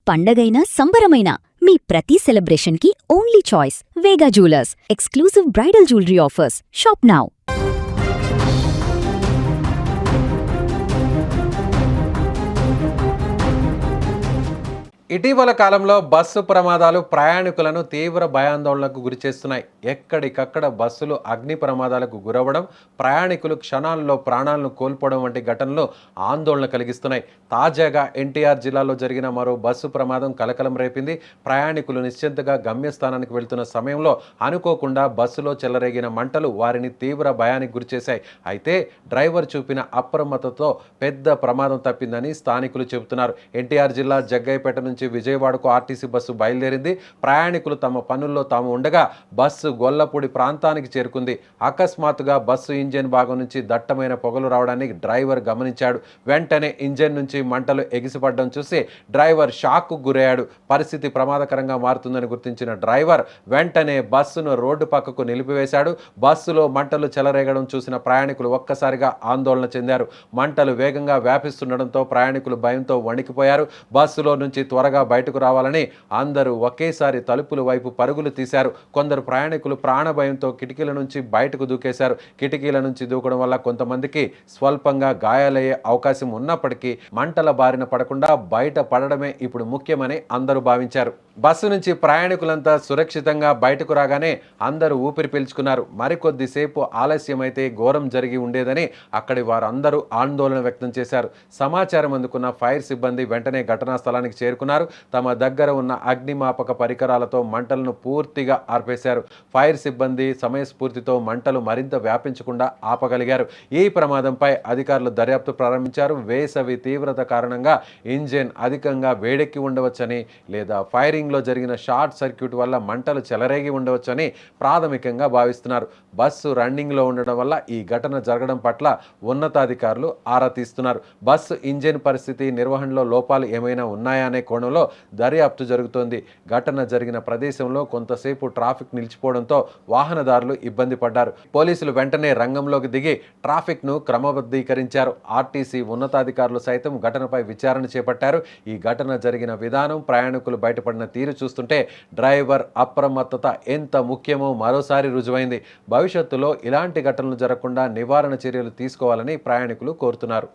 పండగైనా సంబరమైనా మీ ప్రతి సెలబ్రేషన్కి only choice Vega jewellers. Exclusive bridal jewellery offers. Shop now. ఇటీవల కాలంలో బస్సు ప్రమాదాలు ప్రయాణికులను తీవ్ర భయాందోళనకు గురిచేస్తున్నాయి. ఎక్కడికక్కడ బస్సులు అగ్ని ప్రమాదాలకు గురవడం, ప్రయాణికులు క్షణాల్లో ప్రాణాలను కోల్పోవడం వంటి ఘటనలు ఆందోళన కలిగిస్తున్నాయి. తాజాగా ఎన్టీఆర్ జిల్లాలో జరిగిన మరో బస్సు ప్రమాదం కలకలం రేపింది. ప్రయాణికులు నిశ్చింతగా గమ్యస్థానానికి వెళ్తున్న సమయంలో అనుకోకుండా బస్సులో చెలరేగిన మంటలు వారిని తీవ్ర భయానికి గురిచేశాయి. అయితే డ్రైవర్ చూపిన అప్రమత్తతో పెద్ద ప్రమాదం తప్పిందని స్థానికులు చెబుతున్నారు. ఎన్టీఆర్ జిల్లా జగ్గయ్యపేట నుంచి విజయవాడకు ఆర్టీసీ బస్సు బయలుదేరింది. ప్రయాణికులు తమ పనుల్లో తాము ఉండగా బస్సు గొల్లపూడి ప్రాంతానికి చేరుకుంది. అకస్మాత్తుగా బస్సు ఇంజన్ భాగం నుంచి దట్టమైన పొగలు రావడాన్ని డ్రైవర్ గమనించాడు. వెంటనే ఇంజన్ నుంచి మంటలు ఎగిసిపడడం చూసి డ్రైవర్ షాక్కు గురయ్యాడు. పరిస్థితి ప్రమాదకరంగా మారుతుందని గుర్తించిన డ్రైవర్ వెంటనే బస్సును రోడ్డు పక్కకు నిలిపివేశాడు. బస్సులో మంటలు చెలరేగడం చూసిన ప్రయాణికులు ఒక్కసారిగా ఆందోళన చెందారు. మంటలు వేగంగా వ్యాపిస్తుండడంతో ప్రయాణికులు భయంతో వణికిపోయారు. బస్సులో నుంచి త్వరగా బయటకు రావాలని అందరూ ఒకేసారి తలుపుల వైపు పరుగులు తీశారు. కొందరు ప్రయాణికులు ప్రాణభయంతో కిటికీల నుంచి బయటకు దూకేశారు. కిటికీల నుంచి దూకడం వల్ల కొంతమందికి స్వల్పంగా గాయాలయ్యే అవకాశం ఉన్నప్పటికీ మంటల బారిన పడకుండా బయట పడడమే ఇప్పుడు ముఖ్యమని అందరూ భావించారు. బస్సు నుంచి ప్రయాణికులంతా సురక్షితంగా బయటకు రాగానే అందరూ ఊపిరి పీల్చుకున్నారు. మరికొద్దిసేపు ఆలస్యమైతే ఘోరం జరిగి ఉండేదని అక్కడి వారందరూ ఆందోళన వ్యక్తం చేశారు. సమాచారం అందుకున్న ఫైర్ సిబ్బంది వెంటనే ఘటనా స్థలానికి చేరుకున్నారు. తమ దగ్గర ఉన్న అగ్నిమాపక పరికరాలతో మంటలను పూర్తిగా ఆర్పేశారు. ఫైర్ సిబ్బంది సమయస్ఫూర్తితో మంటలు మరింత వ్యాపించకుండా ఆపగలిగారు. ఈ ప్రమాదంపై అధికారులు దర్యాప్తు ప్రారంభించారు. వేసవి తీవ్రత కారణంగా ఇంజిన్ అధికంగా వేడెక్కి ఉండవచ్చని లేదా ఫైరింగ్లో జరిగిన షార్ట్ సర్క్యూట్ వల్ల మంటలు చెలరేగి ఉండవచ్చని ప్రాథమికంగా భావిస్తున్నారు. బస్సు రన్నింగ్లో ఉండడం వల్ల ఈ ఘటన జరగడం పట్ల ఉన్నతాధికారులు ఆరా తీస్తున్నారు. బస్సు ఇంజిన్ పరిస్థితి, నిర్వహణలో లోపాలు ఏమైనా ఉన్నాయా అనే కోణంలో దర్యాప్తు జరుగుతోంది. ఘటన జరిగిన ప్రదేశంలో కొంతసేపు ట్రాఫిక్ నిలిచిపోవడంతో వాహనదారులు ఇబ్బంది పడ్డారు. పోలీసులు వెంటనే రంగంలోకి దిగి ట్రాఫిక్ ను క్రమబద్ధీకరించారు. ఆర్టీసీ ఉన్నతాధికారులు సైతం ఘటనపై విచారణ చేపట్టారు. ఈ ఘటన జరిగిన విధానం, ప్రయాణికులు బయటపడిన తీరు చూస్తుంటే డ్రైవర్ అప్రమత్తత ఎంత ముఖ్యమో మరోసారి రుజువైంది. భవిష్యత్తులో ఇలాంటి ఘటనలు జరగకుండా నివారణ చర్యలు తీసుకోవాలని ప్రయాణికులు కోరుతున్నారు.